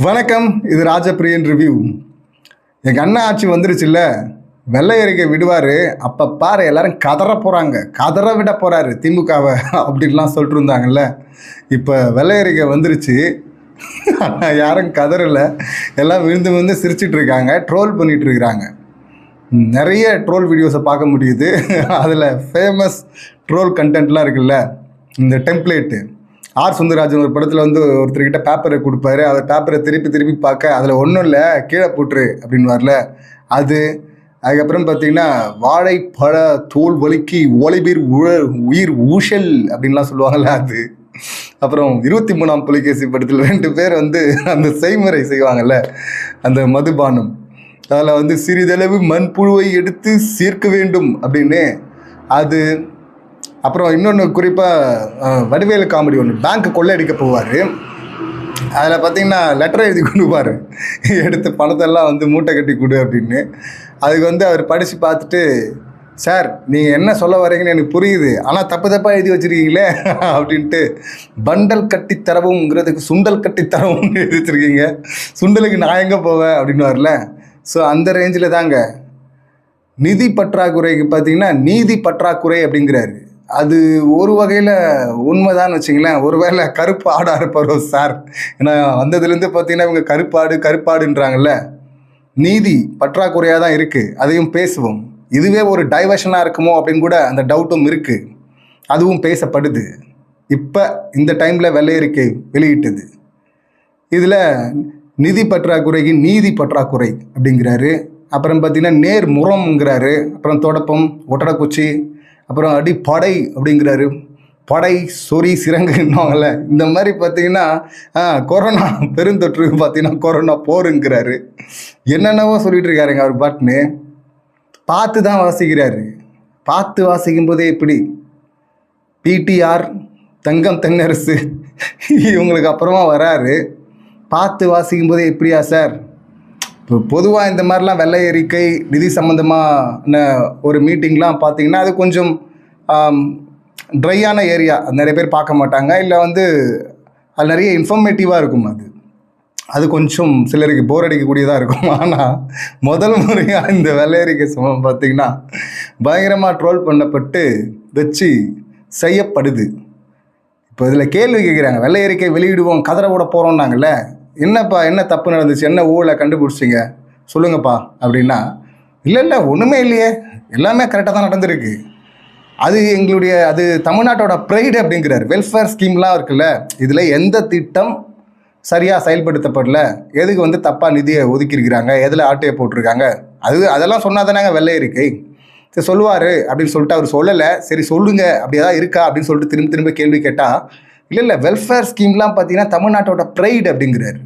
வணக்கம், இது ராஜபிரியன் ரிவ்யூ. எங்கள் அண்ணா ஆட்சி வந்துருச்சுல்ல, வெள்ளை அறிக்கை விடுவார். அப்போ பாரு எல்லாரும் கதற போகிறாங்க, கதற விட போகிறாரு திமுகவை அப்படின்லாம் சொல்லிட்டு இருந்தாங்கல்ல. இப்போ வெள்ளை அறிக்கை வந்துருச்சு, யாரும் கதறலை, எல்லாம் விழுந்து விழுந்து சிரிச்சிட்டு இருக்காங்க, ட்ரோல் பண்ணிட்டு இருக்கிறாங்க. நிறைய ட்ரோல் வீடியோஸை பார்க்க முடியுது. அதில் ஃபேமஸ் ட்ரோல் கண்டென்ட்லாம் இருக்குல்ல, இந்த டெம்ப்ளேட்டு. ஆர் சுந்தரராஜன் ஒரு படத்தில் வந்து ஒருத்தர்கிட்ட பேப்பரை கொடுப்பாரு, அவர் பேப்பரை திருப்பி திருப்பி பார்க்க அதில் ஒன்றும் இல்லை கீழே போட்டுரு அப்படின்னு வரல அது. அதுக்கப்புறம் பார்த்தீங்கன்னா வாழைப்பழ தோல் வலிக்கு ஓலைபீர் உயிர் ஊஷல் அப்படின்லாம் சொல்லுவாங்கள்ல அது. அப்புறம் 23ஆம் புலிகேசி படத்தில் 2 பேர் வந்து அந்த செய்முறை செய்வாங்கள்ல, அந்த மதுபானம், அதில் வந்து சிறிதளவு மண்புழுவை எடுத்து சேர்க்க வேண்டும் அப்படின்னு அது. அப்புறம் இன்னொன்று குறிப்பாக வடிவேலு காமெடி ஒன்று, பேங்க்கு கொள்ளையடிக்க போவார். அதில் பார்த்தீங்கன்னா லெட்டர் எழுதி கொடுப்பார், எடுத்து பணத்தெல்லாம் வந்து மூட்டை கட்டி கொடு அப்படின்னு. அதுக்கு வந்து அவர் படித்து பார்த்துட்டு, சார் நீங்கள் என்ன சொல்ல வரீங்கன்னு எனக்கு புரியுது, ஆனால் தப்பு தப்பாக எழுதி வச்சுருக்கீங்களே அப்படின்ட்டு, பண்டல் கட்டி தரவுங்கிறதுக்கு சுண்டல் கட்டி தரவும் எழுதி வச்சுருக்கீங்க, சுண்டலுக்கு நான் எங்கே போவேன் அப்படின்னு வரல. ஸோ அந்த ரேஞ்சில் தாங்க. நிதி பற்றாக்குறைக்கு பார்த்தீங்கன்னா நீதி பற்றாக்குறை அப்படிங்கிறாரு. அது ஒரு வகையில் உண்மைதான்னு வச்சிங்களேன். ஒருவேளை கருப்பு ஆடாக இருப்பாரோ சார், ஏன்னா வந்ததுலேருந்து பார்த்தீங்கன்னா இவங்க கருப்பாடுன்றாங்கல்ல. நீதி பற்றாக்குறையாக தான் இருக்குது, அதையும் பேசுவோம். இதுவே ஒரு டைவர்ஷனாக இருக்குமோ அப்படின்னு கூட அந்த டவுட்டும் இருக்குது, அதுவும் பேசப்படுது. இப்போ இந்த டைமில் வெள்ளை அறிக்கை வெளியிட்டது. இதில் நிதி பற்றாக்குறைக்கு நீதி பற்றாக்குறை அப்படிங்கிறாரு. அப்புறம் பார்த்திங்கன்னா நேர் முரம்ங்கிறாரு. அப்புறம் தொடப்பம், ஒட்டடக்குச்சி, அப்புறம் அடி படை அப்படிங்கிறாரு. படை சொறி சிறங்குன்னுவாங்கள்ல, இந்த மாதிரி பார்த்திங்கன்னா கொரோனா பெருந்தொற்று பார்த்திங்கன்னா கொரோனா போருங்கிறாரு. என்னென்னவோ சொல்லிகிட்டு இருக்காருங்க அவர் பாட்டுன்னு. பார்த்து தான் வாசிக்கிறாரு. பார்த்து வாசிக்கும் போதே இப்படி பிடிஆர் தங்கம் தென்னரசு இவங்களுக்கு அப்புறமா வராரு. பார்த்து வாசிக்கும் போதே இப்படியா சார்? இப்போ பொதுவாக இந்த மாதிரிலாம் வெள்ளை அறிக்கை நிதி சம்மந்தமான ஒரு மீட்டிங்லாம் பார்த்திங்கன்னா அது கொஞ்சம் ட்ரையான ஏரியா, நிறைய பேர் பார்க்க மாட்டாங்க, இல்லை வந்து அது நிறைய இன்ஃபர்மேட்டிவாக இருக்கும். அது கொஞ்சம் சிலருக்கு போர் அடிக்கக்கூடியதாக இருக்கும். ஆனால் முதல் முறையாக இந்த வெள்ளை அறிக்கை சம்பவம் பார்த்திங்கன்னா பயங்கரமாக ட்ரோல் பண்ணப்பட்டு வச்சு செய்யப்படுது. இப்போ இதில் கேள்வி கேட்குறாங்க, வெள்ளை அறிக்கை வெளியிடுவோம் கதற விட போகிறோம்னாங்கல்ல, என்னப்பா என்ன தப்பு நடந்துச்சு, என்ன ஊழலை கண்டுபிடிச்சிங்க சொல்லுங்கப்பா அப்படின்னா, இல்லை ஒன்றுமே இல்லையே, எல்லாமே கரெக்டாக தான் நடந்திருக்கு, அது தமிழ்நாட்டோட ப்ரைடு அப்படிங்கிறார். வெல்ஃபேர் ஸ்கீம்லாம் இருக்குல்ல, இதில் எந்த திட்டம் சரியாக செயல்படுத்தப்படல, எதுக்கு வந்து தப்பாக நிதியை ஒதுக்கியிருக்கிறாங்க, எதில் ஆட்டையை போட்டிருக்காங்க, அதெல்லாம் சொன்னால் தானேங்க வெள்ளை அறிக்கை. சரி சொல்லுவார் அப்படின்னு சொல்லிட்டு அவர் சொல்லலை, சரி சொல்லுங்க அப்படி ஏதாவது இருக்கா அப்படின்னு சொல்லிட்டு திரும்ப கேள்வி கேட்டால், இல்லை வெல்ஃபேர் ஸ்கீம்லாம் பார்த்தீங்கன்னா தமிழ்நாட்டோட ப்ரைடு அப்படிங்கிறாரு.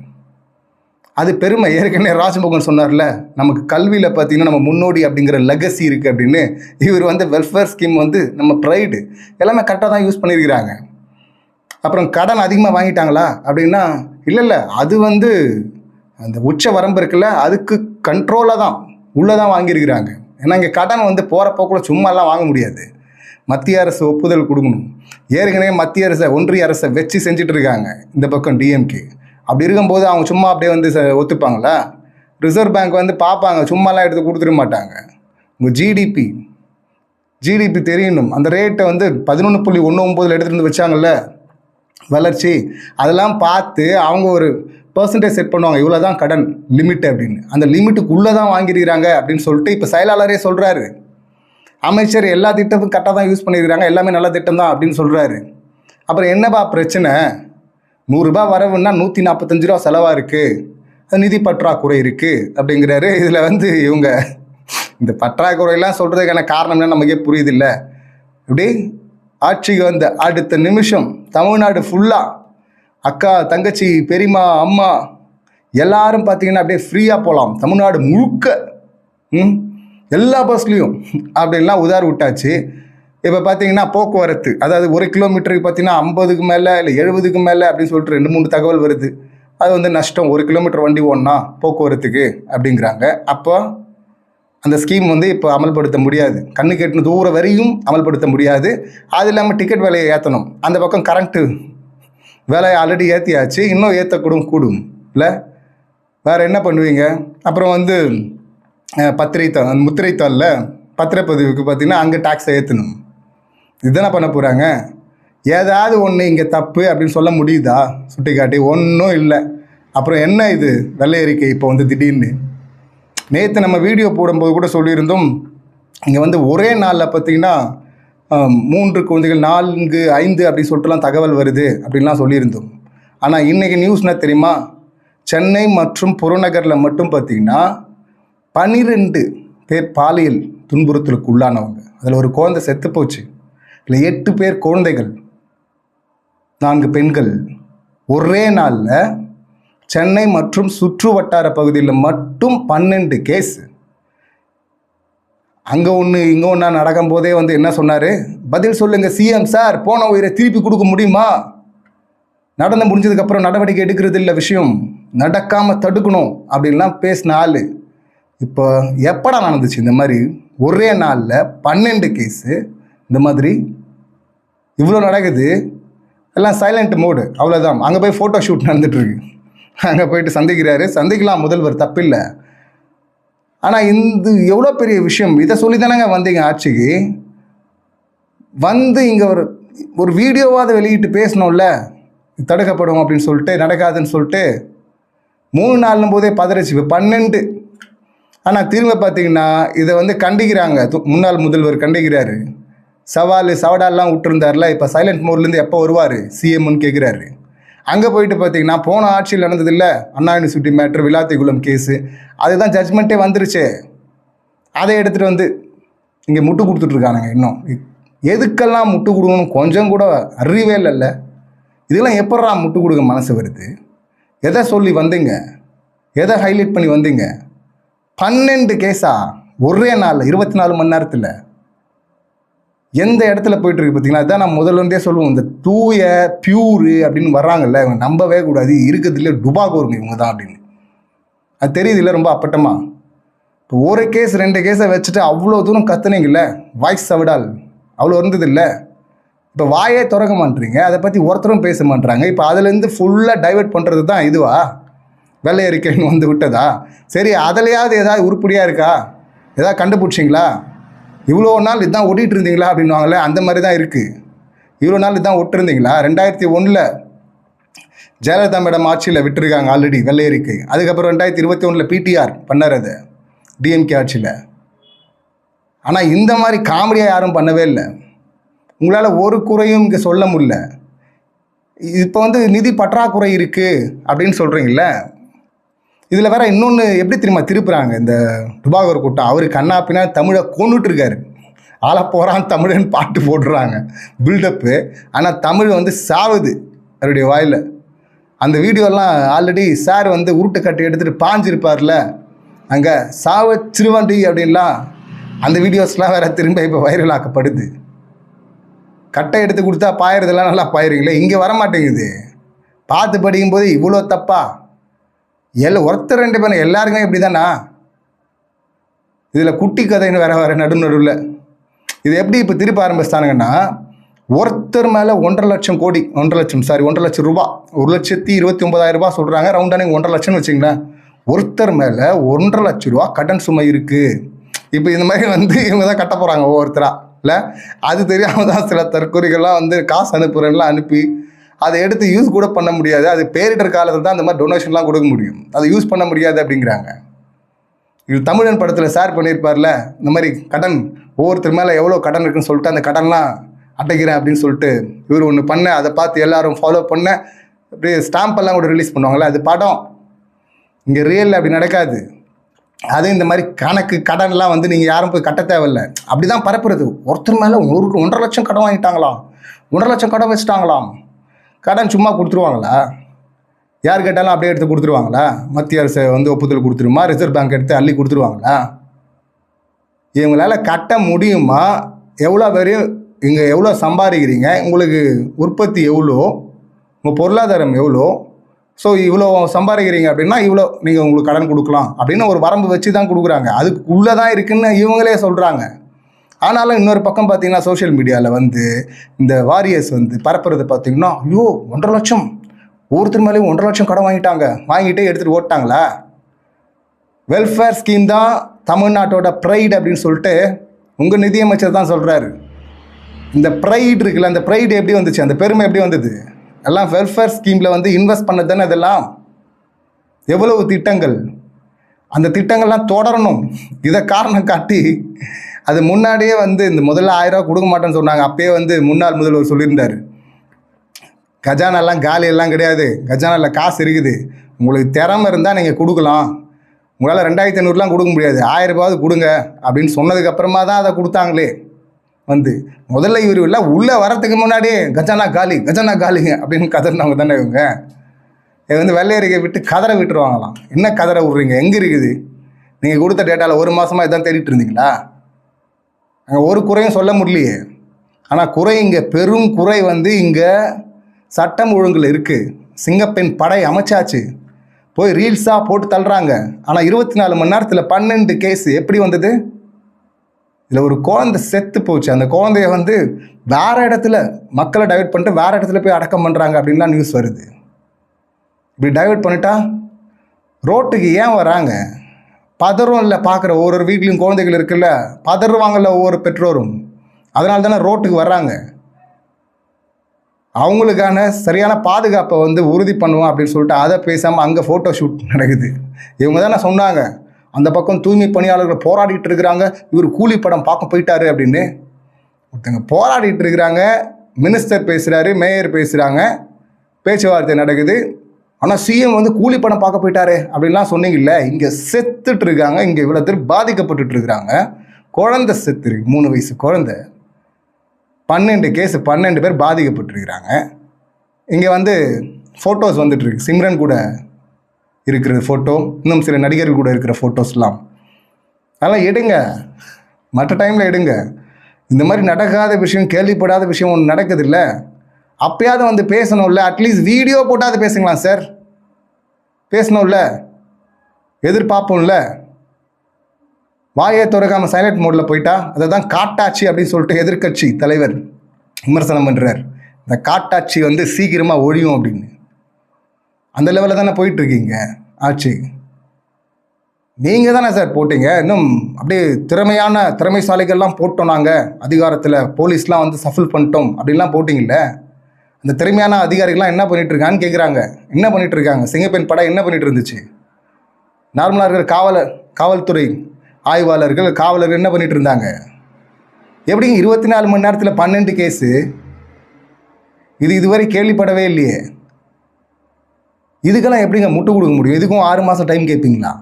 அது பெருமை. ஏற்கனவே ராஜ்மோகன் சொன்னார்ல, நமக்கு கல்வியில் பார்த்தீங்கன்னா நம்ம முன்னோடி அப்படிங்கிற லெகசி இருக்குது அப்படின்னு. இவர் வந்து வெல்ஃபேர் ஸ்கீம் வந்து நம்ம ப்ரைடு, எல்லாமே கரெக்டாக தான் யூஸ் பண்ணியிருக்கிறாங்க. அப்புறம் கடன் அதிகமாக வாங்கிட்டாங்களா அப்படின்னா, இல்லை அது வந்து அந்த உச்ச வரம்பு இருக்குல்ல, அதுக்கு கண்ட்ரோலாக தான் உள்ளே தான் வாங்கியிருக்கிறாங்க. ஏன்னா இங்கே கடன் வந்து போகிற போக்கில் சும்மாலாம் வாங்க முடியாது, மத்திய அரசு ஒப்புதல் கொடுக்கணும். ஏற்கனவே மத்திய அரசை ஒன்றிய அரசை வச்சு செஞ்சுட்டு இருக்காங்க இந்த பக்கம் டிஎம்கே. அப்படி இருக்கும்போது அவங்க சும்மா அப்படியே வந்து ஒத்துப்பாங்களா? ரிசர்வ் பேங்க் வந்து பார்ப்பாங்க, சும்மாலாம் எடுத்து கொடுத்துட மாட்டாங்க. உங்கள் ஜிடிபி தெரியணும், அந்த ரேட்டை வந்து 11.19 எடுத்துகிட்டு வந்து வச்சாங்கல்ல வளர்ச்சி, அதெல்லாம் பார்த்து அவங்க ஒரு பர்சன்டேஜ் செட் பண்ணுவாங்க, இவ்வளோ தான் கடன் லிமிட் அப்படின்னு. அந்த லிமிட்டுக்குள்ளே தான் வாங்கியிருக்கிறாங்க அப்படின்னு சொல்லிட்டு இப்போ செயலாளரே சொல்கிறாரு. அமைச்சர் எல்லா திட்டமும் கரெக்டாக தான் யூஸ் பண்ணியிருக்கிறாங்க, எல்லாமே நல்ல திட்டம் தான் அப்படின்னு சொல்கிறாரு. அப்புறம் என்னப்பா பிரச்சனை? 100 ரூபா வரவுன்னா 145 ரூபா செலவாக இருக்குது, அது நிதி பற்றாக்குறை இருக்குது அப்படிங்கிறாரு. இதில் வந்து இவங்க இந்த பற்றாக்குறையெல்லாம் சொல்கிறதுக்கான காரணம் என்ன நமக்கே புரியுது இல்லை. இப்படி ஆட்சிக்கு வந்த அடுத்த நிமிஷம் தமிழ்நாடு ஃபுல்லாக அக்கா தங்கச்சி பெரியம்மா அம்மா எல்லாரும் பார்த்திங்கன்னா அப்படியே ஃப்ரீயாக போகலாம் தமிழ்நாடு முழுக்க, எல்லா பஸ்லேயும் அப்படின்லாம் உதார விட்டாச்சு. இப்போ பார்த்தீங்கன்னா போக்குவரத்து, அதாவது 1 கிலோமீட்டருக்கு பார்த்தீங்கன்னா 50க்கு மேலே இல்லை 70க்கு மேலே அப்படின்னு சொல்லிட்டு 2-3 தகவல் வருது. அது வந்து நஷ்டம், 1 கிலோமீட்டர் வண்டி ஓடனா போக்குவரத்துக்கு அப்படிங்கிறாங்க. அப்போ அந்த ஸ்கீம் வந்து இப்போ அமல்படுத்த முடியாது, கண்ணுக்கு எட்டின தூரம் வரையும் அமல்படுத்த முடியாது. அது இல்லாமல் டிக்கெட் விலையை ஏற்றணும், அந்த பக்கம் கரண்ட்டு விலையை ஆல்ரெடி ஏற்றியாச்சு, இன்னும் ஏற்றக்கூடும் இல்லை. வேறு என்ன பண்ணுவீங்க? அப்புறம் வந்து பத்திரைத்தாள் முத்திரைத்தாளில் பத்திரப்பதிவுக்கு பார்த்தீங்கன்னா அங்கே டேக்ஸை ஏற்றணும். இதுதானே பண்ண போகிறாங்க. ஏதாவது ஒன்று இங்கே தப்பு அப்படின்னு சொல்ல முடியுதா? சுட்டி காட்டி ஒன்றும் இல்லை. அப்புறம் என்ன இது வெள்ளை அறிக்கை இப்போ வந்து திடீர்னு? நேற்று நம்ம வீடியோ போடும்போது கூட சொல்லியிருந்தோம், இங்கே வந்து ஒரே நாளில் பார்த்திங்கன்னா 3 குழந்தைகள் 4, 5 அப்படின்னு சொல்லிட்டுலாம் தகவல் வருது அப்படின்லாம் சொல்லியிருந்தோம். ஆனால் இன்றைக்கி நியூஸ் என்ன தெரியுமா? சென்னை மற்றும் புறநகரில் மட்டும் பார்த்திங்கன்னா 12 பேர் பாலியல் துன்புறுத்தலுக்கு உள்ளானவங்க. அதில் ஒரு குழந்தை செத்து போச்சு. இல்லை 8 பேர் குழந்தைகள், 4 பெண்கள். ஒரே நாளில் சென்னை மற்றும் சுற்று வட்டார பகுதியில் மட்டும் 12 கேஸ். அங்கே ஒன்று இங்கே ஒன்றா நடக்கும் போதே வந்து என்ன சொன்னார்? பதில் சொல்லுங்கள் சிஎம் சார், போன உயிரை திருப்பி கொடுக்க முடியுமா? நடந்து முடிஞ்சதுக்கப்புறம் நடவடிக்கை எடுக்கிறது இல்லை, விஷயம் நடக்காமல் தடுக்கணும் அப்படின்லாம் பேசின ஆள். இப்போ எப்படா நடந்துச்சு இந்த மாதிரி? ஒரே நாளில் 12 கேஸு. இந்த மாதிரி இவ்வளோ நடக்குது. எல்லாம் சைலண்ட் மோடு, அவ்வளோதான். அங்கே போய் ஃபோட்டோ ஷூட் நடந்துகிட்ருக்கு. அங்கே போயிட்டு சந்திக்கலாம், முதல்வர், தப்பில்லை. ஆனால் இந்த எவ்வளோ பெரிய விஷயம். இதை சொல்லி தானேங்க வந்தீங்க ஆட்சிக்கு. வந்து இங்கே ஒரு வீடியோவாவது வெளியிட்டு பேசணும்ல, தடுக்கப்படும் அப்படின்னு சொல்லிட்டு, நடக்காதுன்னு சொல்லிட்டு 3 நாளும் போதே பதறிச்சு. இப்போ 12. ஆனால் திரும்ப பார்த்தீங்கன்னா இதை வந்து கண்டிக்கிறாங்க. முன்னாள் முதல்வர் கண்டிக்கிறாரு. சவடாலாம் விட்டுருந்தார்ல, இப்போ சைலண்ட் மோட்லேருந்து எப்போ வருவார் சிஎம்னு கேட்குறாரு. அங்கே போயிட்டு பார்த்தீங்கன்னா போன ஆட்சியில் நடந்ததில்லை அண்ணா யூனிவர்சிட்டி மேட்ரு, விளாத்திக்குளம் கேஸு, அதுதான் ஜட்ஜ்மெண்ட்டே வந்துருச்சு. அதை எடுத்துகிட்டு வந்து இங்கே முட்டு கொடுத்துட்ருக்கானுங்க. இன்னும் எதுக்கெல்லாம் முட்டு கொடுக்கணும் கொஞ்சம் கூட அறிவே இல்லைல்ல. இதெல்லாம் எப்பட்றா முட்டு கொடுக்க மனசு வருது? எதை சொல்லி வந்தீங்க? எதை ஹைலைட் பண்ணி வந்தீங்க? 12 கேஸா ஒரே நாளில் 24 மணி நேரத்தில்? எந்த இடத்துல போயிட்டுருக்கு பார்த்தீங்கன்னா? அதுதான் நான் முதல்ல சொல்லுவோம், இந்த தூய பியூரு அப்படின்னு வர்றாங்கல்ல, இவங்க நம்பவே கூடாது, இருக்கிறதுல டுபாகோருங்க இவங்க தான் அப்படின்னு. அது தெரியுது இல்லை ரொம்ப அப்பட்டமா. இப்போ ஒரு கேஸ் 2 கேஸை வச்சுட்டு அவ்வளோ தூரம் கத்துனீங்கல்ல, வாய்ஸ் சவடால் அவ்வளோ இருந்தது இல்லை. இப்போ வாயே திறக்க மாட்டீங்க, அதை பற்றி ஒருத்தரும் பேச மாட்டுறாங்க. இப்போ அதுலேருந்து ஃபுல்லாக டைவெர்ட் பண்ணுறது தான் இதுவா? வெள்ளை அறிக்கைன்னு வந்து விட்டதா? சரி, அதிலையாவது ஏதாவது உருப்படியாக இருக்கா? ஏதாவது கண்டுபிடிச்சிங்களா? இவ்வளோ நாள் இதுதான் ஒட்டிகிட்டு இருந்தீங்களா அப்படின்வாங்களே, அந்த மாதிரி தான் இருக்குது. இவ்வளோ நாள் இதுதான் ஒட்டிருந்தீங்களா? 2001 ஜெயலலிதா மேடம் ஆட்சியில் விட்டுருக்காங்க ஆல்ரெடி வெள்ளை அறிக்கை. அதுக்கப்புறம் 2021 பிடிஆர் பண்ணார் அது டிஎம்கே ஆட்சியில். ஆனால் இந்த மாதிரி காமெடியாக யாரும் பண்ணவே இல்லை. உங்களால் ஒரு குறையும் இங்கே சொல்ல முடியல. இப்போ வந்து நிதி பற்றாக்குறை இருக்குது அப்படின்னு சொல்கிறீங்கள. இதில் வேற இன்னொன்று எப்படி தெரியுமா திருப்புறாங்க இந்த டுபாகூர் கூட்டம்? அவர் கண்ணாப்பினா தமிழை கொண்டுட்டுருக்காரு. ஆள போகிறான் தமிழன் பாட்டு போடுறாங்க, பில்டப்பு. ஆனால் தமிழ் வந்து சாவுது அவருடைய வாயில். அந்த வீடியோலாம் ஆல்ரெடி சார் வந்து உருட்டு கட்டி எடுத்துகிட்டு பாஞ்சிருப்பார்ல, அங்கே சாவ சிறுவண்டி அப்படின்லாம் அந்த வீடியோஸ்லாம் வேறு திரும்ப இப்போ வைரல் ஆக்கப்படுது. கட்டை எடுத்து கொடுத்தா பாயிறதெல்லாம் நல்லா பாயிருங்களே, இங்கே வரமாட்டேங்குது. பார்த்து படிக்கும்போது இவ்வளோ தப்பா? ஒருத்தர் 2 பேர் எல்லாருக்குமே இப்படி தானா? இதில் குட்டி கதைன்னு வேற நடுநடுவில். இது எப்படி இப்போ திருப்ப ஆரம்பிச்சிட்டானுங்கன்னா, ஒருத்தர் மேலே 1.5 லட்சம் கோடி 1.5 லட்சம் ரூபா, 1,29,000 ரூபா சொல்கிறாங்க. ரவுண்டானிங் 1.5 லட்சம்னு வச்சிங்களேன். ஒருத்தர் மேலே 1.5 லட்ச ரூபா கடன் சுமை இருக்குது. இப்போ இந்த மாதிரி வந்து இவங்க தான் கட்ட போகிறாங்க ஒவ்வொருத்தராக. இல்லை, அது தெரியாமல் தான் சில தற்கொலைகள்லாம் வந்து காசு அனுப்புகிறேன்லாம் அனுப்பி அதை எடுத்து யூஸ் கூட பண்ண முடியாது. அது பேரிடர் காலத்தில் தான் அந்த மாதிரி டொனேஷன்லாம் கொடுக்க முடியும், அதை யூஸ் பண்ண முடியாது அப்படிங்கிறாங்க. இது தமிழன் படத்தில் ஷேர் பண்ணியிருப்பார்ல, இந்த மாதிரி கடன் ஒவ்வொருத்தர் மேலே எவ்வளோ கடன் இருக்குன்னு சொல்லிட்டு அந்த கடன்லாம் அடைக்கிறேன் அப்படின்னு சொல்லிட்டு இவர் ஒன்று பண்ண, அதை பார்த்து எல்லாரும் ஃபாலோ பண்ண, அப்படியே ஸ்டாம்பெல்லாம் கூட ரிலீஸ் பண்ணுவாங்களே, அது படம். இங்கே ரியலில் அப்படி நடக்காது. அது இந்த மாதிரி கணக்கு கடன்லாம் வந்து நீங்கள் யாரும் போய் கட்ட தேவையில்லை, அப்படி தான் பரப்புறது. ஒருத்தர் மேலே 1.5 லட்சம் கடன் வாங்கிட்டாங்களாம், 1.5 லட்சம் கடன் வச்சுட்டாங்களாம். கடன் சும்மா கொடுத்துருவாங்களா? யார் கேட்டாலும் அப்படியே எடுத்து கொடுத்துருவாங்களா? மத்திய அரசு வந்து ஒப்புதல் கொடுத்துருமா? ரிசர்வ் பேங்க் எடுத்து அள்ளி கொடுத்துருவாங்களா? இவங்களால் கட்ட முடியுமா? எவ்வளோ பேர் இங்கே எவ்வளோ சம்பாதிக்கிறீங்க, உங்களுக்கு உற்பத்தி எவ்வளோ, உங்கள் பொருளாதாரம் எவ்வளோ, ஸோ இவ்வளோ சம்பாதிக்கிறீங்க அப்படின்னா இவ்வளோ நீங்கள் உங்களுக்கு கடன் கொடுக்கலாம் அப்படின்னு ஒரு வரம்பு வச்சு தான் கொடுக்குறாங்க. அதுக்கு உள்ளே தான் இருக்குதுன்னு இவங்களே சொல்கிறாங்க. ஆனாலும் இன்னொரு பக்கம் பார்த்தீங்கன்னா சோஷியல் மீடியாவில் வந்து இந்த வாரியர்ஸ் வந்து பரப்புறது பார்த்தீங்கன்னா, ஐயோ 1.5 லட்சம் ஒருத்தர் மேலேயும் 1.5 லட்சம் கடன் வாங்கிட்டாங்க, வாங்கிட்டே எடுத்துகிட்டு ஓட்டாங்களா? வெல்ஃபேர் ஸ்கீம் தான் தமிழ்நாட்டோட ப்ரைடு அப்படின்னு சொல்லிட்டு உங்கள் நிதியமைச்சர் தான் சொல்கிறாரு. இந்த ப்ரைடு இருக்குல்ல, அந்த ப்ரைடு எப்படி வந்துச்சு, அந்த பெருமை எப்படி வந்தது? எல்லாம் வெல்ஃபேர் ஸ்கீமில் வந்து இன்வெஸ்ட் பண்ணது தானே. அதெல்லாம் எவ்வளவு திட்டங்கள், அந்த திட்டங்கள்லாம் தொடரணும். இதை காரணம் காட்டி அது முன்னாடியே வந்து இந்த முதல்ல 1000 ரூபா கொடுக்க மாட்டேன்னு சொன்னாங்க. அப்பயே வந்து முன்னாள் முதல்வர் சொல்லியிருந்தார், கஜானாலாம் காலி எல்லாம் கிடையாது, கஜானாவில் காசு இருக்குது, உங்களுக்கு திறமை இருந்தால் நீங்கள் கொடுக்கலாம், உங்களால் 2500 கொடுக்க முடியாது, 1000 ரூபாவது கொடுங்க அப்படின்னு சொன்னதுக்கப்புறமா தான் அதை கொடுத்தாங்களே. வந்து முதல்ல இவர் இல்லை உள்ளே வரத்துக்கு முன்னாடியே கஜானா காலி கஜானா காலிங்க அப்படின்னு கதறினவங்க தானே இவங்க. இது வந்து வெள்ளை அறிக்கை விட்டு கதரை விட்டுருவாங்களாம். என்ன கதரை விட்றீங்க, எங்கே இருக்குது? நீங்கள் கொடுத்த டேட்டாவில் 1 மாதமாக இதான் தேடிட்டு இருந்தீங்களா? அங்கே ஒரு குறையும் சொல்ல முடியலையே. ஆனால் குறை இங்கே பெரும் குறை வந்து இங்கே சட்டம் ஒழுங்கில் இருக்குது. சிங்கப்பெண் படை அமைச்சாச்சு, போய் ரீல்ஸாக போட்டு தள்ளுறாங்க. ஆனால் 24 மணி நேரத்தில் 12 கேஸ் எப்படி வந்தது? இதில் ஒரு குழந்தை செத்து போச்சு. அந்த குழந்தைய வந்து வேறு இடத்துல மக்களை டைவெர்ட் பண்ணிட்டு வேறு இடத்துல போய் அடக்கம் பண்ணுறாங்க அப்படின்லாம் நியூஸ் வருது. இப்படி டைவெர்ட் பண்ணிட்டா ரோட்டுக்கு ஏன் வராங்க? பதறும் இல்லை, பார்க்குற ஒவ்வொரு வீட்லேயும் குழந்தைகள் இருக்குல்ல, பதறுவாங்கல்ல ஒவ்வொரு பெற்றோரும். அதனால தானே ரோட்டுக்கு வர்றாங்க. அவங்களுக்கான சரியான பாதுகாப்பை வந்து உறுதி பண்ணுவோம் அப்படின்னு சொல்லிட்டு அதை பேசாமல் அங்கே ஃபோட்டோ ஷூட் நடக்குது. இவங்க தானே சொன்னாங்க, அந்த பக்கம் தூய்மை பணியாளர்கள் போராடிட்டு இருக்கிறாங்க, இவர் கூலி படம் பார்க்க போயிட்டாரு அப்படின்னு. ஒருத்தங்க போராடிட்டு இருக்கிறாங்க, மினிஸ்டர் பேசுகிறாரு, மேயர் பேசுகிறாங்க, பேச்சுவார்த்தை நடக்குது. ஆனால் சிஎம் வந்து கூலி படம் பார்க்க போயிட்டாரு அப்படின்லாம் சொன்னீங்கல்ல. இங்கே செத்துட்டு இருக்காங்க, இங்கே இவ்வளோ பேர் பாதிக்கப்பட்டு இருக்கிறாங்க. குழந்தை செத்து இருக்கு, 3 வயசு குழந்தை. 12 கேஸ், 12 பேர் பாதிக்கப்பட்டிருக்கிறாங்க. இங்கே வந்து ஃபோட்டோஸ் வந்துட்டுருக்கு, சிம்ரன் கூட இருக்கிற ஃபோட்டோ, இன்னும் சில நடிகர்கள் கூட இருக்கிற ஃபோட்டோஸ்லாம். அதெல்லாம் எடுங்க, மற்ற டைமில் எடுங்க. இந்த மாதிரி நடக்காத விஷயம், கேள்விப்படாத விஷயம் ஒன்று நடக்குது இல்லை, அப்பயாவது வந்து பேசணும்ல. அட்லீஸ்ட் வீடியோ போட்டாவது பேசுங்களா சார், பேசணும்ல, எதிர்பார்ப்போம்ல. வாயை திறக்காமல் சைலண்ட் மோடில் போயிட்டா அதை தான் காட்டாட்சி அப்படின்னு சொல்லிட்டு எதிர்க்கட்சி தலைவர் விமர்சனம் பண்ணுறார். இந்த காட்டாட்சி வந்து சீக்கிரமாக ஒழியும் அப்படின்னு. அந்த லெவலில் தானே போயிட்டுருக்கீங்க ஆட்சி. நீங்கள் தானே சார் போட்டீங்க. இன்னும் அப்படியே திறமைசாலிகள்லாம் போட்டோம் நாங்கள் அதிகாரத்தில், போலீஸ்லாம் வந்து சஃபில் பண்ணிட்டோம் அப்படின்லாம் போட்டிங்கல்ல. அந்த திறமையான அதிகாரிகள்லாம் என்ன பண்ணிட்டு இருக்கான்னு கேட்குறாங்க. என்ன பண்ணிட்டு இருக்காங்க? சிங்கப்பெண் படம் என்ன பண்ணிட்டு இருந்துச்சு? நார்மலாக இருக்கிற காவல்துறை ஆய்வாளர்கள், காவலர்கள் என்ன பண்ணிட்டு இருந்தாங்க? எப்படிங்க 24 மணி நேரத்தில் 12 கேஸு? இதுவரை கேள்விப்படவே இல்லையே. இதுக்கெல்லாம் எப்படிங்க முட்டு கொடுக்க முடியும்? இதுக்கும் 6 மாதம் டைம் கேட்பீங்களா?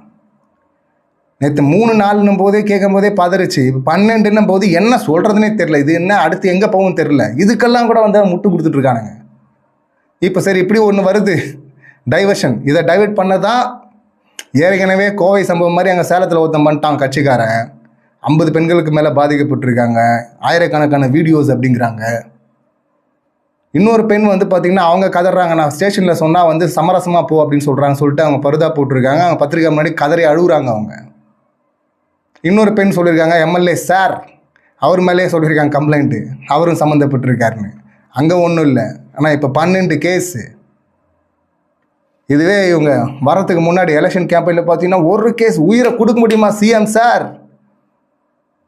நேற்று 3 நாள்னும் போதே கேட்கும் போதே பதறிச்சு. இப்போ 12ன்னும் போது என்ன சொல்கிறதுனே தெரில. இது என்ன அடுத்து எங்கே போகும் தெரில. இதுக்கெல்லாம் கூட வந்து முட்டு கொடுத்துட்ருக்கானுங்க. இப்போ சரி, இப்படி ஒன்று வருது டைவர்ஷன். இதை டைவெர்ட் பண்ண தான் ஏற்கனவே கோவை சம்பவம் மாதிரி அங்கே சேலத்தில் ஒருத்தன் பண்ணிட்டான் கட்சிக்காரன். 50 பெண்களுக்கு மேலே பாதிக்கப்பட்டிருக்காங்க, ஆயிரக்கணக்கான வீடியோஸ் அப்படிங்கிறாங்க. இன்னொரு பெண் வந்து பார்த்திங்கன்னா அவங்க கதறாங்க, நான் ஸ்டேஷனில் சொன்னால் வந்து சமரசமாக போ அப்படின்னு சொல்லிட்டு அவங்க பருதா போட்டிருக்காங்க. அவங்க பத்திரிக்கை முன்னாடி கதறி அழுகுறாங்க அவங்க. இன்னொரு பெண் சொல்லியிருக்காங்க, எம்எல்ஏ சார் அவர் மேலேயே சொல்லியிருக்காங்க கம்ப்ளைண்ட்டு, அவரும் சம்மந்தப்பட்டிருக்காருன்னு. அங்கே ஒன்றும் இல்லை. ஆனால் இப்போ 12 கேஸு. இதுவே இவங்க வரத்துக்கு முன்னாடி எலெக்ஷன் கேம்பெயினில் பார்த்தீங்கன்னா ஒரு கேஸ் உயிரை கொடுக்க முடியுமா சிஎம் சார்?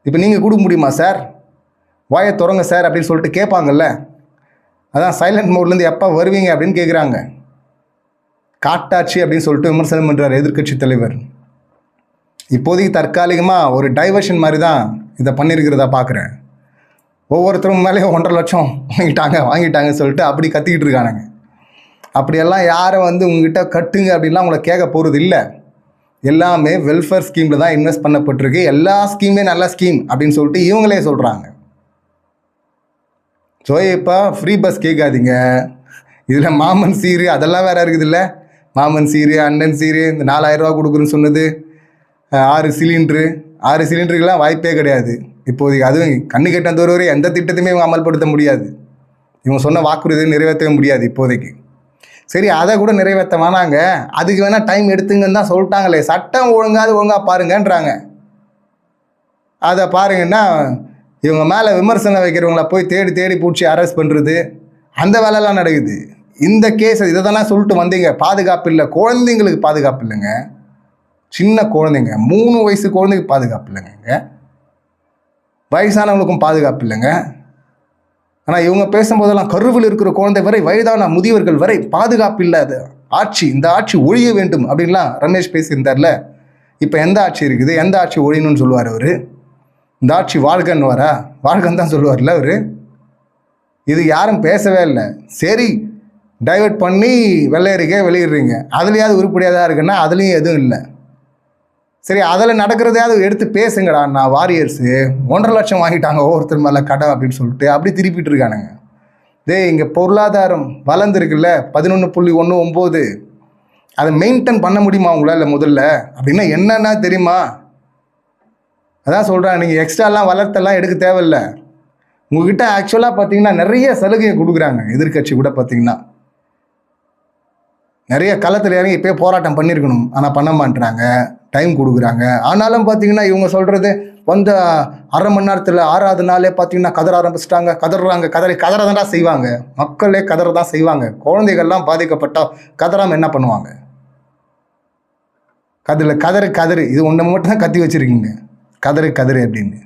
இப்போ நீங்கள் கொடுக்க முடியுமா சார்? வாயை திறங்க சார் அப்படின்னு சொல்லிட்டு கேட்பாங்கல்ல. அதான் சைலண்ட் மோட்லேருந்து எப்போ வருவீங்க அப்படின்னு கேட்குறாங்க. காட்டாட்சி அப்படின்னு சொல்லிட்டு விமர்சனம் பண்ணுறார் எதிர்க்கட்சி தலைவர். இப்போதைக்கு தற்காலிகமாக ஒரு டைவர்ஷன் மாதிரி தான் இதை பண்ணியிருக்கிறதா பார்க்குறேன். ஒவ்வொருத்தரும் மேலேயும் 1.5 லட்சம் வாங்கிட்டாங்கன்னு சொல்லிட்டு அப்படி கத்திக்கிட்டு இருக்கானுங்க. அப்படியெல்லாம் யாரை வந்து உங்ககிட்ட கட்டுங்க அப்படின்லாம் உங்களை கேட்க போகிறது இல்லை. எல்லாமே வெல்ஃபேர் ஸ்கீமில் தான் இன்வெஸ்ட் பண்ணப்பட்டிருக்கு. எல்லா ஸ்கீமே நல்ல ஸ்கீம் அப்படின்னு சொல்லிட்டு இவங்களே சொல்கிறாங்க. ஸோ இப்போ ஃப்ரீ பஸ் கேட்காதீங்க. இதில் மாமன் சீரு அதெல்லாம் வேறு இருக்குது இல்லை. மாமன் சீரு, அண்ணன் சீரு, இந்த 4000 ரூபா கொடுக்குறேன்னு சொன்னது, 6 சிலிண்டருக்கெல்லாம் வாய்ப்பே கிடையாது இப்போதைக்கு. அதுவும் கண்ணு கெட்டந்தோறு வரை எந்த திட்டத்தையுமே இவங்க அமல்படுத்த முடியாது. இவங்க சொன்ன வாக்குறுதியை நிறைவேற்றவே முடியாது இப்போதைக்கு. சரி, அதை கூட நிறைவேற்ற வேணாங்க, அதுக்கு வேணால் டைம் எடுத்துங்கன்னு தான் சொல்லிட்டாங்களே. சட்டம் ஒழுங்காக பாருங்கன்றாங்க. அதை பாருங்கன்னா இவங்க மேலே விமர்சனம் வைக்கிறவங்கள போய் தேடி பிடிச்சி அரெஸ்ட் பண்ணுறது, அந்த வேலைலாம் நடக்குது. இந்த கேஸ் இதை தானே சொல்லிட்டு வந்தீங்க, பாதுகாப்பு இல்லை, குழந்தைங்களுக்கு பாதுகாப்பு இல்லைங்க. சின்ன குழந்தைங்க, 3 வயசு குழந்தைக்கு பாதுகாப்பு இல்லைங்க, வயசானவங்களுக்கும் பாதுகாப்பு இல்லைங்க. ஆனால் இவங்க பேசும்போதெல்லாம் கருவில் இருக்கிற குழந்தை வரை, வயதான முதியவர்கள் வரை பாதுகாப்பு இல்லாத ஆட்சி, இந்த ஆட்சி ஒழிய வேண்டும் அப்படின்லாம் ரமேஷ் பேசியிருந்தார்ல. இப்போ எந்த ஆட்சி இருக்குது, எந்த ஆட்சி ஒழியணும்னு சொல்லுவார் அவர்? இந்த ஆட்சி வாழ்கன்னு வரா? வாழ்கன்னு தான் சொல்லுவார்ல அவர். இது யாரும் பேசவே இல்லை. சரி, டைவெர்ட் பண்ணி வெள்ளையறிக்கை வெளியிடுறீங்க, அதுலேயாவது உருப்படியாக இருக்குன்னா அதுலேயும் எதுவும் இல்லை. சரி, அதில் நடக்கிறதையாவது எடுத்து பேசுங்கடா. நான் வாரியர்ஸு 1.5 லட்சம் வாங்கிட்டாங்க ஒவ்வொருத்தர் மேலே கடன் அப்படின்னு சொல்லிட்டு அப்படி திருப்பிட்டு இருக்கானுங்க. இங்கே பொருளாதாரம் வளர்ந்துருக்குல்ல, 11.19, அதை மெயின்டைன் பண்ண முடியுமா உங்களால் முதல்ல? அப்படின்னா என்னன்னா தெரியுமா? அதான் சொல்கிறேன், நீங்கள் எக்ஸ்ட்ராலாம் வளர்த்தெல்லாம் எடுக்க தேவையில்லை. உங்ககிட்ட ஆக்சுவலாக பார்த்தீங்கன்னா நிறைய சலுகையை கொடுக்குறாங்க. எதிர்கட்சி கூட பார்த்தீங்கன்னா நிறைய களத்தில் இறங்கி இப்போயே போராட்டம் பண்ணியிருக்கணும், ஆனால் பண்ண மாட்டுறாங்க, டைம் கொடுக்குறாங்க. ஆனாலும் பார்த்தீங்கன்னா இவங்க சொல்கிறது வந்த 1/2 மணி நேரத்தில் 6வது நாளே பார்த்தீங்கன்னா கதற ஆரம்பிச்சிட்டாங்க. கதறாங்க, கதறதான் செய்வாங்க. மக்களே கதற தான் செய்வாங்க. குழந்தைகள்லாம் பாதிக்கப்பட்டால் கதறாமல் என்ன பண்ணுவாங்க? கதறு இது ஒன்று மட்டும் தான் கத்தி வச்சுருக்கீங்க, கதறு அப்படின்னு.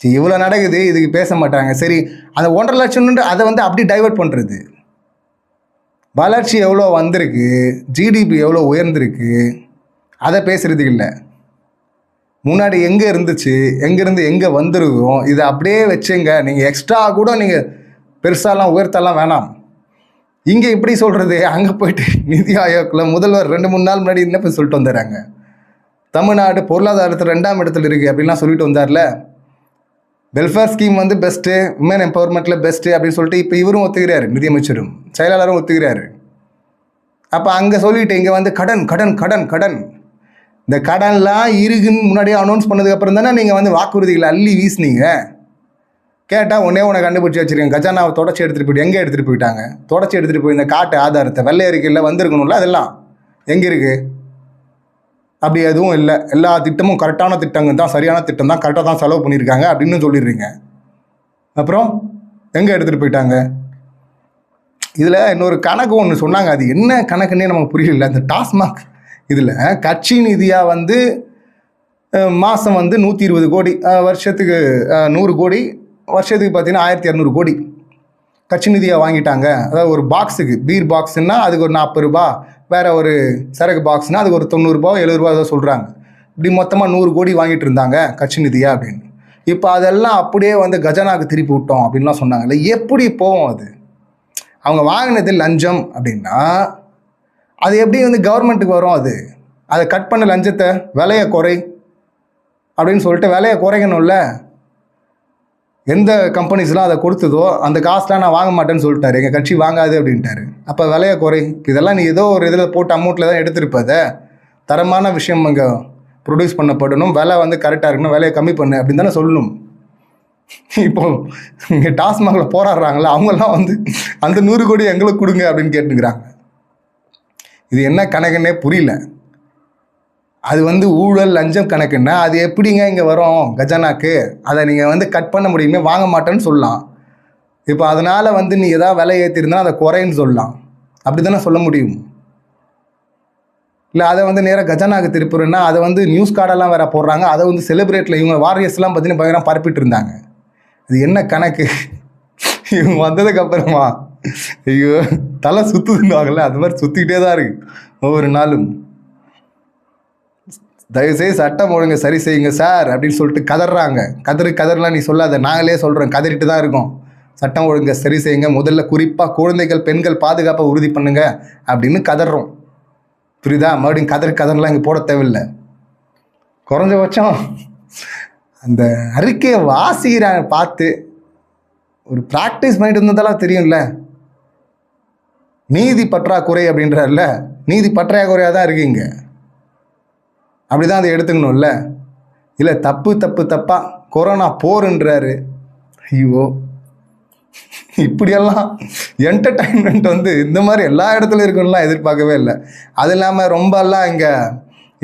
சரி, இவ்வளோ நடக்குது, இதுக்கு பேச மாட்டாங்க. சரி, அந்த 1.5 லட்சம்னு அதை வந்து அப்படி டைவெர்ட் பண்ணுறது. வளர்ச்சி எவ்வளோ வந்திருக்கு, ஜிடிபி எவ்வளோ உயர்ந்திருக்கு, அதை பேசுகிறதுக்கு இல்லை. முன்னாடி எங்கே இருந்துச்சு, எங்கேருந்து எங்கே வந்துருக்கோம், இதை அப்படியே வச்சுங்க. நீங்கள் எக்ஸ்ட்ரா கூட நீங்கள் பெருசாலாம் உயர்த்தலாம் வேணாம். இங்கே இப்படி சொல்கிறது, அங்கே போயிட்டு நிதி ஆயோக்கில் முதல்வர் 2-3 நாள் முன்னாடி என்ன போய் சொல்லிட்டு வந்துடுறாங்க, தமிழ்நாடு பொருளாதாரத்தில் 2ஆம் இடத்துல இருக்குது அப்படின்லாம் சொல்லிட்டு வந்தார்ல. வெல்ஃபேர் ஸ்கீம் வந்து பெஸ்ட்டு, உமன் எம்பவர்மெண்ட்டில் பெஸ்ட்டு அப்படின்னு சொல்லிட்டு இப்போ இவரும் ஒத்துக்கிறாரு, நிதியமைச்சரும் செயலாளரும் ஒத்துக்கிறாரு. அப்போ அங்கே சொல்லிட்டு இங்கே வந்து கடன் கடன் கடன் கடன், இந்த கடன்லாம் இருக்குன்னு முன்னாடியே அனௌன்ஸ் பண்ணதுக்கப்புறம் தானே நீங்கள் வந்து வாக்குறுதிகளை அள்ளி வீசினீங்க. கேட்டால் உன்னை கண்டுபிடிச்சி வச்சுருக்கேன், கஜானாவை தொடச்சி எடுத்துகிட்டு போயிட்டு. எங்கே எடுத்துகிட்டு போயிட்டாங்க? தொடச்சி எடுத்துகிட்டு போய் இந்த காட்டு ஆதாரத்தை வெள்ளை அறிக்கையில் வந்திருக்கணும்ல, அதெல்லாம் எங்கே இருக்குது? அப்படி எதுவும் இல்லை. எல்லா திட்டமும் கரெக்டான திட்டங்கள் தான், சரியான திட்டம் தான், கரெக்டாக தான் செலவு பண்ணியிருக்காங்க அப்படின்னு சொல்லிடுறீங்க. அப்புறம் எங்கே எடுத்துகிட்டு போயிட்டாங்க? இதில் இன்னொரு கணக்கு ஒன்று சொன்னாங்க, அது என்ன கணக்குன்னே நமக்கு புரியல. இந்த டாஸ்மாக் இதில் கட்சி நிதியாக வந்து மாதம் வந்து 120 கோடி, வருஷத்துக்கு 100 கோடி, வருஷத்துக்கு பார்த்தீங்கன்னா 1200 கோடி கட்சி நிதியாக வாங்கிட்டாங்க. அதாவது ஒரு பாக்ஸுக்கு, பீர் பாக்ஸுன்னா அதுக்கு ஒரு 40 ரூபா, வேறு ஒரு சரக்கு பாக்ஸ்னால் அதுக்கு ஒரு 90 ரூபா 70 ரூபா ஏதோ சொல்கிறாங்க. இப்படி மொத்தமாக 100 கோடி வாங்கிட்டு இருந்தாங்க கட்சி நிதியாக அப்படின்னு. இப்போ அதெல்லாம் அப்படியே வந்து கஜானாவுக்கு திருப்பி விட்டோம் அப்படின்லாம் சொன்னாங்கல்ல. எப்படி போவோம் அது? அவங்க வாங்கினது லஞ்சம் அப்படின்னா அது எப்படி வந்து கவர்மெண்ட்டுக்கு வரும்? அதை கட் பண்ண லஞ்சத்தை விலையை குறை அப்படின்னு சொல்லிட்டு விலையை குறைக்கணும்ல. எந்த கம்பெனிஸ்லாம் அதை கொடுத்ததோ அந்த காசுலாம் நான் வாங்க மாட்டேன்னு சொல்லிட்டாரு, எங்கள் கட்சி வாங்காது அப்படின்ட்டாரு. அப்போ விலையை குறை. இதெல்லாம் நீ ஏதோ ஒரு இதில் போட்டு அமௌண்ட்டில் தான் எடுத்துருப்பத. தரமான விஷயம் இங்கே ப்ரொடியூஸ் பண்ணப்படணும், விலை வந்து கரெக்டாக இருக்கணும், விலையை கம்மி பண்ணு அப்படின்னு தானே சொல்லணும். இப்போ இங்கே டாஸ்மாகில் போராடுறாங்களே அவங்கெல்லாம் வந்து அந்த 100 கோடி எங்களுக்கு கொடுங்க அப்படின்னு கேட்டுக்கிறாங்க. இது என்ன கணக்குன்னே புரியல. அது வந்து ஊழல் லஞ்சம் கணக்குன்னா அது எப்படிங்க இங்கே வரும் கஜானாக்கு? அதை நீங்கள் வந்து கட் பண்ண முடியுமே, வாங்க மாட்டேன்னு சொல்லலாம். இப்போ அதனால் வந்து நீ எதாவது விலை ஏற்றிருந்தா அதை குறைன்னு சொல்லலாம், அப்படி தானே சொல்ல முடியும். இல்லை அதை வந்து நேராக கஜானாக்கு திருப்புறன்னா அதை வந்து நியூஸ் கார்டெல்லாம் வேறு போடுறாங்க, அதை வந்து செலிப்ரேட்டில் இவங்க வாரியர்ஸ்லாம் பார்த்தீங்கன்னா பயங்கரம் பரப்பிட்டு இருந்தாங்க. இது என்ன கணக்கு? இவங்க வந்ததுக்கப்புறமா ஐயோ தலை சுற்றுதுன்னாங்கல்ல, அது மாதிரி சுற்றிக்கிட்டே தான் இருக்குது ஒவ்வொரு நாளும். தயவுசெய்து சட்டம் ஒழுங்கு சரி செய்யுங்க சார் அப்படின்னு சொல்லிட்டு கதறாங்க. கதறலாம் நீ சொல்லாத, நாங்களே சொல்கிறோம், கதறிட்டு தான் இருக்கோம். சட்டம் ஒழுங்கை சரி செய்யுங்க, முதல்ல குறிப்பாக குழந்தைகள் பெண்கள் பாதுகாப்பை உறுதி பண்ணுங்க அப்படின்னு கதறோம். புரியுதா? மறுபடியும் கதறலாம் இங்கே போட தேவையில்லை. குறைஞ்சபட்சம் அந்த அறிக்கையை வாசிக்கிறாங்க பார்த்து ஒரு ப்ராக்டிஸ் பண்ணிட்டு இருந்ததெல்லாம் தெரியும்ல. நீதி பற்றாக்குறை அப்படின்றார்ல, நீதி பற்றாக்குறையாக தான் இருக்கீங்க, அப்படி தான் அதை எடுத்துக்கணும்ல. இல்லை தப்பாக கொரோனா போருன்றாரு. ஐயோ, இப்படியெல்லாம் என்டர்டைன்மெண்ட் வந்து இந்த மாதிரி எல்லா இடத்துலையும் இருக்குன்னுலாம் எதிர்பார்க்கவே இல்லை. அது இல்லாமல் ரொம்பலாம் இங்கே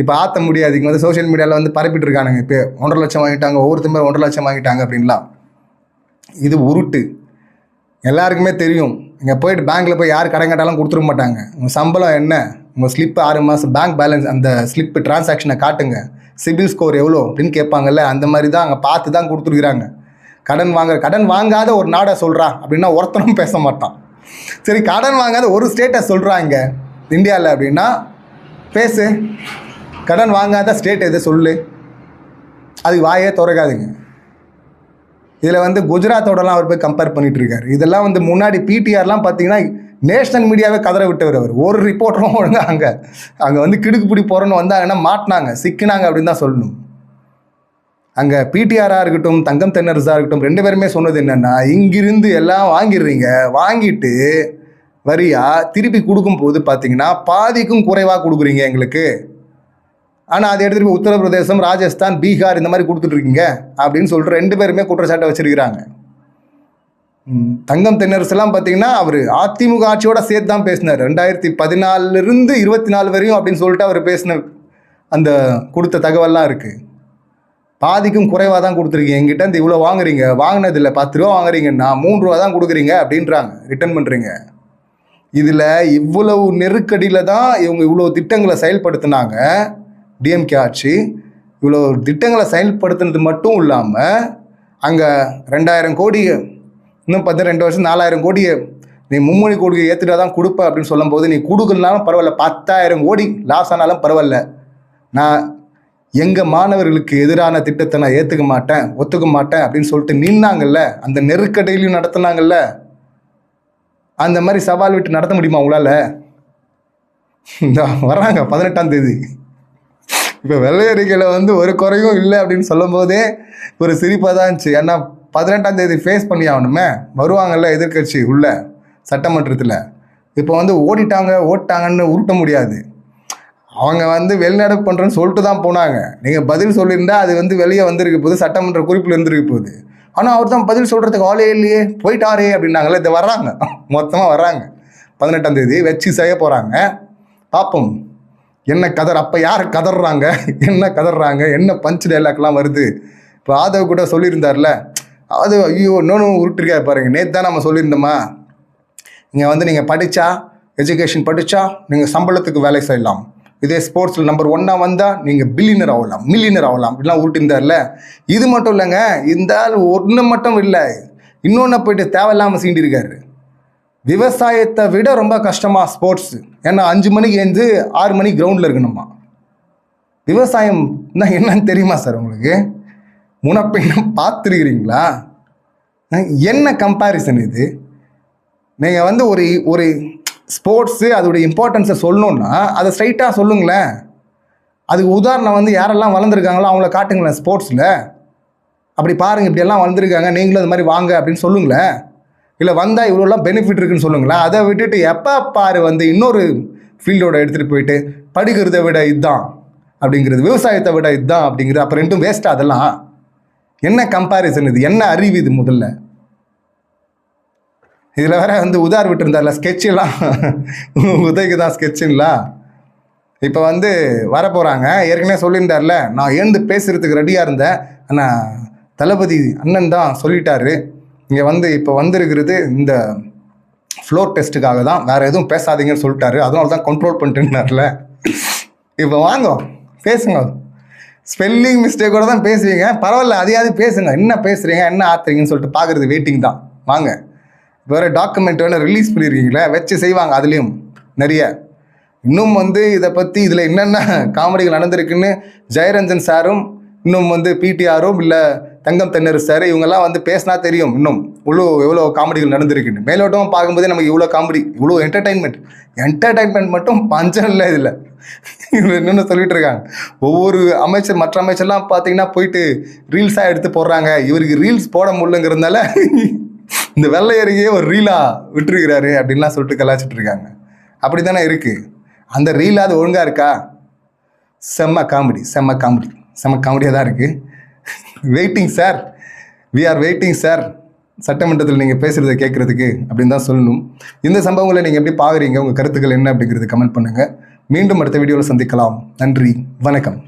இப்போ ஆற்ற முடியாது. இங்கே வந்து சோஷியல் மீடியாவில் வந்து பரப்பிட்டு இருக்கானுங்க, இப்போ 1.5 லட்சம் வாங்கிட்டாங்க, ஒவ்வொருத்தர் 1.5 லட்சம் வாங்கிட்டாங்க அப்படின்லாம். இது உருட்டு, எல்லாருக்குமே தெரியும். இங்கே போயிட்டு பேங்க்கில் போய் யார் கடன் கேட்டாலும் கொடுத்துட மாட்டாங்க. உங்கள் சம்பளம் என்ன, உங்கள் ஸ்லிப்பு 6 மாதம் பேங்க் பேலன்ஸ் அந்த ஸ்லிப்பு டிரான்சாக்ஷனை காட்டுங்க, சிபில் ஸ்கோர் எவ்வளோ அப்படின்னு கேட்பாங்கல்ல, அந்த மாதிரி தான் அங்கே பார்த்து தான் கொடுத்துருக்குறாங்க. கடன் வாங்காத ஒரு நாடை சொல்கிறான் அப்படின்னா ஒருத்தனும் பேச மாட்டான். சரி, கடன் வாங்காத ஒரு ஸ்டேட்டை சொல்கிறாங்க இந்தியாவில் அப்படின்னா பேசு. கடன் வாங்காத ஸ்டேட் எது சொல்லு, அது வாயே திறக்காதுங்க. இதில் குஜராத்தோடலாம் அவர் போய் கம்பேர் பண்ணிட்டு இருக்காரு. இதெல்லாம் முன்னாடி பிடிஆர்லாம் பார்த்தீங்கன்னா நேஷனல் மீடியாவே கதற விட்டவர் அவர். ஒரு ரிப்போர்ட்டரும் ஒழுங்காக அங்கே கிடுக்குப்பிடி போகிறோன்னு வந்தாங்கன்னா மாட்டினாங்க, சிக்கினாங்க அப்படின்னு தான் சொல்லணும். அங்கே பிடிஆராக இருக்கட்டும், தங்கம் தென்னரசாக இருக்கட்டும், 2 பேருமே சொன்னது என்னென்னா, இங்கிருந்து எல்லாம் வாங்கிடுறீங்க, வாங்கிட்டு வரியா திருப்பி கொடுக்கும்போது பார்த்தீங்கன்னா பாதிக்கும் குறைவாக கொடுக்குறீங்க எங்களுக்கு. ஆனால் அதை எடுத்துகிட்டு போய் உத்தரப்பிரதேசம், ராஜஸ்தான், பீகார் இந்த மாதிரி கொடுத்துட்ருக்கீங்க அப்படின்னு சொல்லிட்டு 2 பேருமே குற்றச்சாட்டை வச்சுருக்கிறாங்க. தங்கம் தென்னரசுலாம் பார்த்தீங்கன்னா அவர் அதிமுக ஆட்சியோட சேர்த்து தான் பேசினார். 2014 24 வரையும் அப்படின்னு சொல்லிட்டு அவர் பேசின அந்த கொடுத்த தகவல்லாம் இருக்குது. பாதிக்கும் குறைவாக தான் கொடுத்துருக்கீங்க, எங்கிட்ட இந்த இவ்வளோ வாங்குறீங்க, வாங்கினதில்லை 10 ரூபா வாங்குறீங்கன்னா 3 ரூபா தான் கொடுக்குறீங்க அப்படின்றாங்க, ரிட்டர்ன் பண்ணுறீங்க. இதில் இவ்வளவு நெருக்கடியில் தான் இவங்க இவ்வளோ திட்டங்களை செயல்படுத்தினாங்க. டிஎம்கே ஆட்சி இவ்வளோ திட்டங்களை செயல்படுத்துனது மட்டும் இல்லாமல் அங்கே 2000 கோடி, இன்னும் 2 வருஷம் 4000 கோடியை நீ மும்மொழி கொள்கை ஏற்றுட்டா தான் கொடுப்ப அப்படின்னு சொல்லும் போது, நீ கொடுக்கலனாலும் பரவாயில்ல, 10,000 கோடி லாஸ் ஆனாலும் பரவாயில்ல, நான் எங்கள் மாணவர்களுக்கு எதிரான திட்டத்தை நான் ஒத்துக்க மாட்டேன் அப்படின்னு சொல்லிட்டு நின்னாங்கல்ல, அந்த நெருக்கடியிலையும் நடத்தினாங்கல்ல, அந்த மாதிரி சவால் விட்டு நடத்த முடியுமா உங்களால்? இந்த வர்றாங்க 18ஆம் தேதி. இப்போ வெள்ளை அறிக்கையில் ஒரு குறையும் இல்லை அப்படின்னு சொல்லும் போதே ஒரு சிரிப்பாக தான் இருந்துச்சு. ஏன்னா 18ஆம் தேதி ஃபேஸ் பண்ணி ஆகணுமே, வருவாங்கல்ல எதிர்கட்சி உள்ள சட்டமன்றத்தில். இப்போ ஓட்டாங்கன்னு உருட்ட முடியாது. அவங்க வெளிநடப்பு பண்ணுறேன்னு சொல்லிட்டு தான் போனாங்க. நீங்கள் பதில் சொல்லியிருந்தால் அது வெளியே வந்திருக்கு போகுது, சட்டமன்ற குறிப்பில் இருந்திருக்கு போகுது. ஆனால் அவர் தான் பதில் சொல்கிறதுக்கு ஆளே இல்லையே, போயிட்டாரே அப்படின்னாங்களே. இதை வர்றாங்க, மொத்தமாக வர்றாங்க 18ஆம் தேதி வச்சு செய்ய போகிறாங்க. பார்ப்போம் என்ன கதர், அப்போ யார் கதறாங்க, என்ன பஞ்ச் டைலாக்லாம் வருது. இப்போ ஆதவ் கூட சொல்லியிருந்தார்ல, அது ஐயோ இன்னொன்று உருட்டிருக்காரு பாருங்க. நேற்று தான் நம்ம சொல்லியிருந்தோமா, இங்கே நீங்கள் படித்தா, எஜுகேஷன் படித்தா நீங்கள் சம்பளத்துக்கு வேலை செய்யலாம், இதே ஸ்போர்ட்ஸில் நம்பர் 1 வந்தால் நீங்கள் பில்லியனர் ஆகலாம், மில்லியனர் ஆகலாம் அப்படிலாம் உருட்டிருந்தார்ல. இது மட்டும் இல்லைங்க, இந்த ஆள் ஒன்று மட்டும் இல்லை, இன்னொன்று போயிட்டு தேவையில்லாமல் சீண்டிருக்காரு. விவசாயத்தை விட ரொம்ப கஷ்டமாக ஸ்போர்ட்ஸ். ஏன்னா 5 மணிக்கு எழுந்து 6 மணிக்கு கிரவுண்டில் இருக்கணுமா. விவசாயம்னா என்னன்னு தெரியுமா சார் உங்களுக்கு? முன்னப்பின்ன பார்த்துருக்கிறீங்களா? என்ன கம்பேரிசன் இது? நீங்கள் ஒரு ஸ்போர்ட்ஸு அதோடைய இம்பார்ட்டன்ஸை சொல்லணுன்னா அதை ஸ்ட்ரைட்டாக சொல்லுங்களேன். அதுக்கு உதாரணம் யாரெல்லாம் வளர்ந்துருக்காங்களோ அவங்கள காட்டுங்களேன் ஸ்போர்ட்ஸில். அப்படி பாருங்கள், இப்படியெல்லாம் வளர்ந்துருக்காங்க, நீங்களும் அது மாதிரி வாங்க அப்படின்னு சொல்லுங்களேன். இல்லை வந்தால் இவ்வளோலாம் பெனிஃபிட் இருக்குன்னு சொல்லுங்களேன். அதை விட்டுட்டு எப்போ பாரு இன்னொரு ஃபீல்டோட எடுத்துகிட்டு போயிட்டு படிக்கிறத விட இதுதான் அப்படிங்கிறது, விவசாயத்தை விட இதுதான் அப்படிங்கிறது, அப்போ 2ம் வேஸ்ட்டாக. அதெல்லாம் என்ன கம்பேரிசன் இது? என்ன அறிவு இது? முதல்ல இதில் வேற உதார் விட்டுருந்தார்ல ஸ்கெட்செல்லாம், உதவிக்கு தான் ஸ்கெட்சுங்களா. இப்போ வர போகிறாங்க. ஏற்கனவே சொல்லியிருந்தார்ல, நான் எழுந்து பேசுகிறதுக்கு ரெடியாக இருந்தேன், ஆனால் தளபதி அண்ணன் தான் சொல்லிட்டாரு, இங்கே இப்போ வந்திருக்கிறது இந்த ஃப்ளோர் டெஸ்ட்டுக்காக தான், வேறு எதுவும் பேசாதீங்கன்னு சொல்லிட்டாரு, அதனால தான் கண்ட்ரோல் பண்ணிட்டுனார்ல. இப்போ வாங்க பேசுங்க, ஸ்பெல்லிங் மிஸ்டேக்கோடு தான் பேசுவீங்க, பரவாயில்ல அதையாவது பேசுங்க, என்ன பேசுகிறீங்க, என்ன ஆத்துறீங்கன்னு சொல்லிட்டு பார்க்குறது வெயிட்டிங் தான். வாங்க, வேறு டாக்குமெண்ட் ரிலீஸ் பண்ணியிருக்கீங்களே, வச்சு செய்வாங்க. அதுலேயும் நிறைய இன்னும் இதை பற்றி இதில் என்னென்ன காமெடிகள் நடந்திருக்குன்னு ஜெயரஞ்சன் சாரும் இன்னும் பிடிஆரும் இல்லை தங்கம் தென்னரசு சார் இவங்கெல்லாம் பேசினா தெரியும் இன்னும் எவ்வளோ காமெடிகள் நடந்திருக்குன்னு. மேலோட்டமாக பார்க்கும்போதே நமக்கு இவ்வளோ காமெடி, இவ்வளோ என்டர்டைன்மெண்ட் மட்டும் பஞ்சம் இல்லை இதில். என்னென்னு சொல்லிட்டு இருக்காங்க ஒவ்வொரு அமைச்சர், மற்ற அமைச்சர்லாம் பார்த்தீங்கன்னா போயிட்டு ரீல்ஸாக எடுத்து போடுறாங்க. இவருக்கு ரீல்ஸ் போட முடியலங்கிறதுனால இந்த வெள்ளை அருகே ஒரு ரீலாக விட்டுருக்கிறாரு அப்படின்லாம் சொல்லிட்டு கலாச்சிட்டு இருக்காங்க. அப்படி தானே இருக்குது. அந்த ரீலாக அது ஒழுங்காக இருக்கா? செம்ம காமெடியாக தான் இருக்குது. Waiting sir, we are waiting sir, சட்டமன்றத்தில் நீங்கள் பேசுகிறத கேட்குறதுக்கு அப்படின்னு தான் சொல்லணும். இந்த சம்பவங்களை நீங்கள் எப்படி பார்க்குறீங்க, உங்கள் கருத்துக்கள் என்ன அப்படிங்கிறது கமெண்ட் பண்ணுங்கள். மீண்டும் அடுத்த வீடியோவில் சந்திக்கலாம். நன்றி, வணக்கம்.